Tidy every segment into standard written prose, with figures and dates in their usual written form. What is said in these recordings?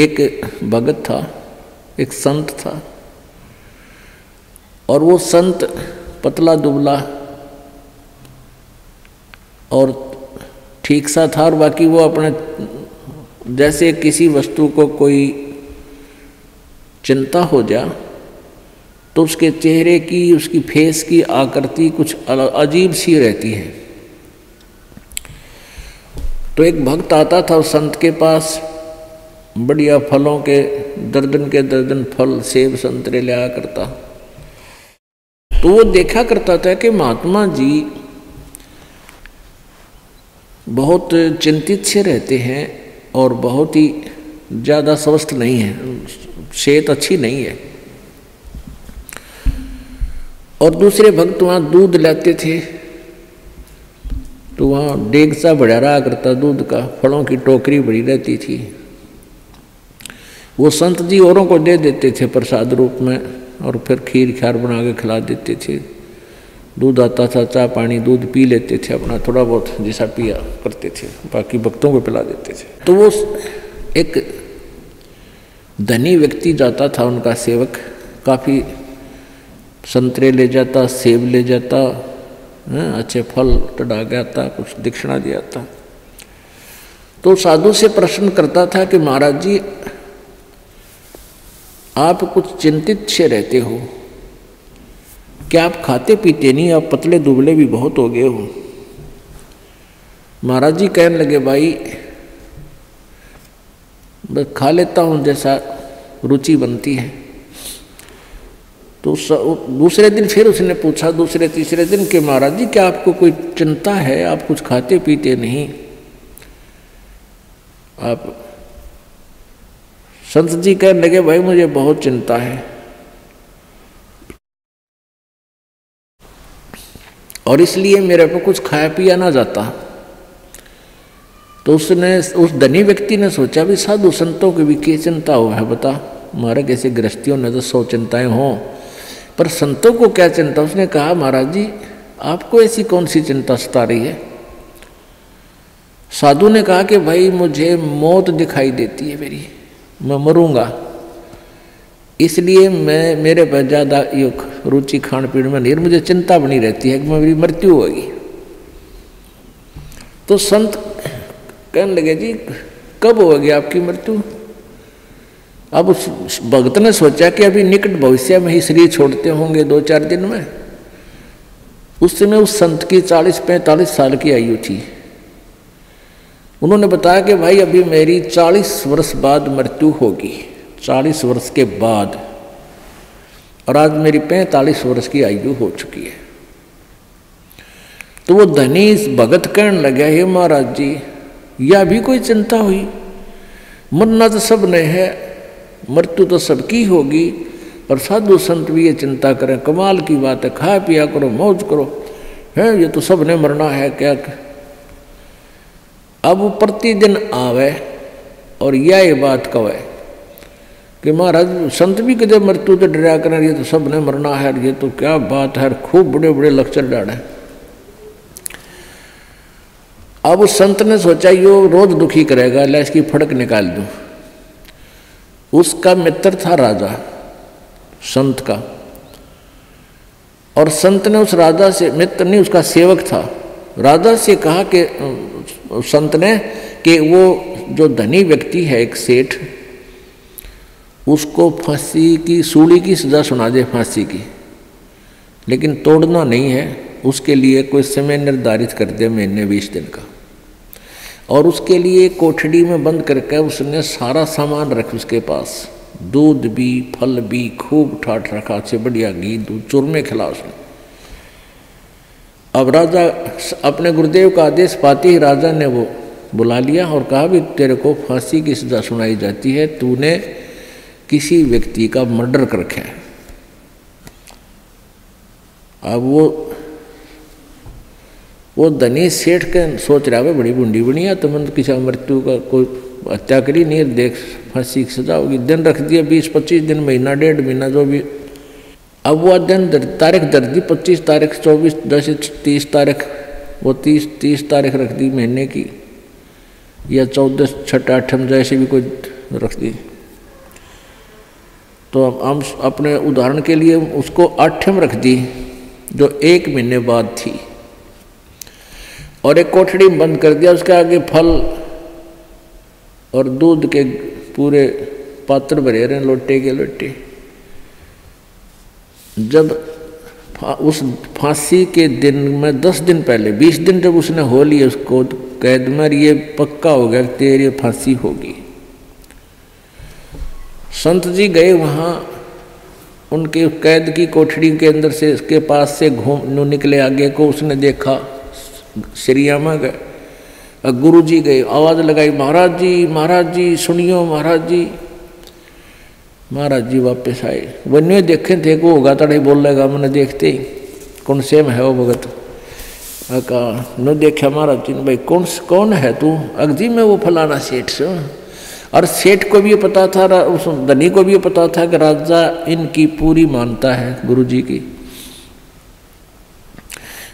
एक भगत था, एक संत था, और वो संत पतला दुबला और ठीक सा था, और बाकी वो अपने जैसे किसी वस्तु को कोई चिंता हो जा तो उसके चेहरे की, उसकी फेस की आकृति कुछ अजीब सी रहती है। तो एक भक्त आता था उस संत के पास, बढ़िया फलों के दर्जन फल, सेब संतरे लिया करता। तो वो देखा करता था कि महात्मा जी बहुत चिंतित से रहते हैं और बहुत ही ज़्यादा स्वस्थ नहीं है, सेहत अच्छी नहीं है। और दूसरे भक्त वहाँ दूध लाते थे तो वहाँ डेग सा बढ़ा रहा करता दूध का, फलों की टोकरी बड़ी रहती थी। वो संत जी औरों को दे देते थे प्रसाद रूप में, और फिर खीर खार बना के खिला देते थे। दूध आता था, चाय पानी दूध पी लेते थे, अपना थोड़ा बहुत जैसा पिया करते थे, बाकी भक्तों को पिला देते थे। तो वो एक धनी व्यक्ति जाता था, उनका सेवक, काफ़ी संतरे ले जाता, सेब ले जाता, अच्छे फल चढ़ा के आता, कुछ दक्षिणा दिया था। तो साधु से प्रश्न करता था कि महाराज जी आप कुछ चिंतित से रहते हो, क्या आप खाते पीते नहीं, आप पतले दुबले भी बहुत हो गए हो। महाराज जी कहने लगे भाई बस खा लेता हूँ जैसा रुचि बनती है। तो दूसरे दिन फिर उसने पूछा, दूसरे तीसरे दिन कि महाराज जी क्या आपको कोई चिंता है, आप कुछ खाते पीते नहीं। आप संत जी कहने लगे भाई मुझे बहुत चिंता है, और इसलिए मेरे को कुछ खाया पिया ना जाता। तो उसने, उस धनी व्यक्ति ने सोचा भी साधु संतों की भी क्या चिंता हो है बता, हमारे कैसे गृहस्थियों ने तो 100 चिंताएं हों, पर संतों को क्या चिंता। उसने कहा महाराज जी आपको ऐसी कौन सी चिंता सता रही है। साधु ने कहा कि भाई मुझे मौत दिखाई देती है मेरी, मैं मरूंगा, इसलिए मैं मेरे पर ज़्यादा रुचि खान पीन में नहीं, मुझे चिंता बनी रहती है कि मेरी मृत्यु होगी। तो संत कहने लगे जी कब होगी आपकी मृत्यु। अब उस भक्त ने सोचा कि अभी निकट भविष्य में ही शरीर छोड़ते होंगे 2-4 दिन में। उस समय उस संत की 40-45 साल की आयु थी। उन्होंने बताया कि भाई अभी मेरी 40 वर्ष बाद मृत्यु होगी, 40 वर्ष के बाद, और आज मेरी 45 वर्ष की आयु हो चुकी है। तो वो धनी भगत कहने लगा हे महाराज जी यह भी कोई चिंता हुई, मरना तो सब ने है, मृत्यु तो सबकी होगी, और साधु संत भी ये चिंता करें, कमाल की बात है, खा पिया करो, मौज करो, है ये तो सब ने मरना है क्या। अब वो प्रतिदिन आवे और यह बात कहे कि महाराज संत भी कदे मृत्यु तो डरा करें, ये तो सब ने मरना है, ये तो क्या बात है, खूब बड़े बड़े लेक्चर डाले। अब उस संत ने सोचा यो रोज दुखी करेगा, ले इसकी फड़क निकाल दूं। उसका मित्र था राजा, संत का, और संत ने उस राजा से, मित्र नहीं उसका सेवक था, राजा से कहा कि संत ने कि वो जो धनी व्यक्ति है एक सेठ, उसको फांसी की, सूली की सजा सुना दे, फांसी की, लेकिन तोड़ना नहीं है, उसके लिए कोई समय निर्धारित कर दे, महीने 20 दिन का, और उसके लिए कोठड़ी में बंद करके उसने सारा सामान रख उसके पास, दूध भी फल भी खूब ठाठ रखा, से बढ़िया घी दूध चूरमे खिला उसने। अब राजा अपने गुरुदेव का आदेश पाते ही राजा ने वो बुला लिया और कहा भी तेरे को फांसी की सजा सुनाई जाती है, तूने किसी व्यक्ति का मर्डर कर रखा है। अब वो धनी सेठ के सोच रहा है बड़ी बुंडी बनिया, तो मैंने किसी मृत्यु का कोई हत्या करी नहीं, देख फांसी की सजा होगी, दिन रख दिया 20-25 दिन, महीना 1.5 महीना जो भी। अब वो दिन तारीख दर दी, 25 तारीख 24 10 30 तारीख, वो 30 तारीख रख दी महीने की, या 14 6 8 जैसे भी कोई रख दी। तो हम अपने उदाहरण के लिए उसको आठम रख दी जो 1 महीने बाद थी, और एक कोठड़ी में बंद कर दिया, उसके आगे फल और दूध के पूरे पात्र भरे रहे लोटे के लोटे। जब उस फांसी के दिन में 10 दिन पहले 20 दिन जब उसने हो लिया उसको कैद में, ये पक्का हो गया तेरी फांसी होगी। संत जी गए वहाँ, उनके कैद की कोठड़ी के अंदर से इसके पास से घूम निकले आगे को, उसने देखा श्रीयामा गए। गुरु जी गए, आवाज़ लगाई महाराज जी सुनियो महाराज जी। महाराज जी वापस आए, वन्य देखे थे को होगा तड़े बोल लेगा, मैंने देखते ही कौन से में है वो भगत। कहा न देखा महाराज जी ने, भाई कौन है तू? अगजी में वो फलाना सेठ से। और सेठ को भी ये पता था, उस धनी को भी ये पता था कि राजा इनकी पूरी मानता है गुरु जी की।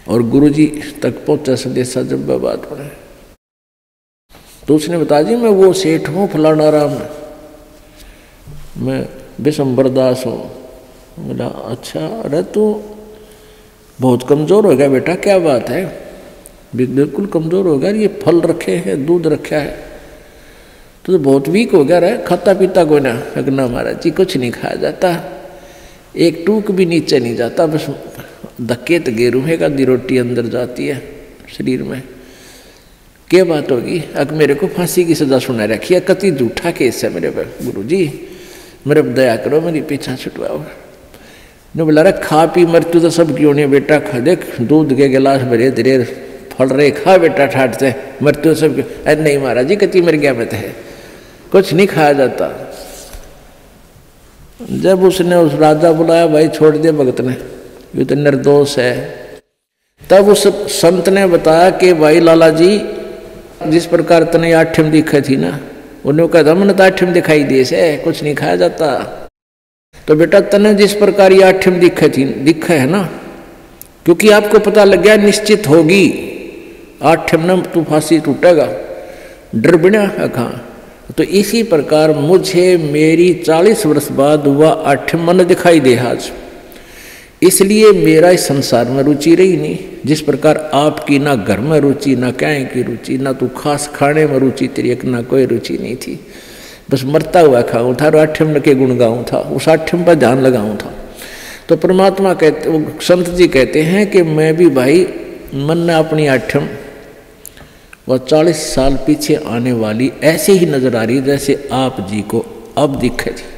और गुरु जी तक पहुंचा संदेशा जब बात पड़े, तो उसने बता दी मैं वो सेठ हूँ फलाना राम, मैं विशंबर दास हूँ। बोला अच्छा, अरे तू बहुत कमज़ोर हो गया बेटा, क्या बात है? बिल्कुल कमज़ोर हो गया, ये फल रखे हैं दूध रखा है तो बहुत वीक हो गया रे, खाता पीता को ना? ना महाराज जी कुछ नहीं खाया जाता, एक टूक भी नीचे नहीं जाता, बस धक्के तो गेरू है का दी रोटी अंदर जाती है शरीर में। क्या बात होगी? अब मेरे को फांसी की सजा सुना रखी है, कति झूठा केस है मेरे पर, गुरु जी मेरे पर दया करो, मेरी पीछा छुटवाओ। ने बोला रे खा पी मृत्यु तो सब क्यों नहीं बेटा, खा देख दूध के गिलास भरे धीरे फल रहे, खा बेटा ठाट से, मृत्यु सब क्यों? अरे नहीं महाराज जी कति मर गया मैं तो है, कुछ नहीं खाया जाता। जब उसने उस राजा बुलाया, भाई छोड़ दिया भगत ने, ये तो निर्दोष है। तब उस संत ने बताया कि भाई लाला जी जिस प्रकार तने आठम दिखा थी ना, उन्होंने कहा मैंने तो आठम दिखाई दिए से, कुछ नहीं खाया जाता। तो बेटा तने जिस प्रकार ये आठम दिखा है ना, क्योंकि आपको पता लग गया निश्चित होगी आठम न तू फांसी टूटेगा, डर बिना कहाँ। तो इसी प्रकार मुझे मेरी 40 वर्ष बाद हुआ आठम मन दिखाई दे आज, इसलिए मेरा इस संसार में रुचि रही नहीं। जिस प्रकार आपकी ना घर में रुचि, ना क्या की रुचि, ना तू खास खाने में रुचि तेरी, एक ना कोई रुचि नहीं थी, बस मरता हुआ खाऊं था और आठम के गुण गाऊं था, उस आठम पर ध्यान लगाऊं था। तो परमात्मा कहते, संत जी कहते हैं कि मैं भी भाई मन ने अपनी आठम वह 40 साल पीछे आने वाली ऐसे ही नजर आ रही जैसे आप जी को अब दिखे थी।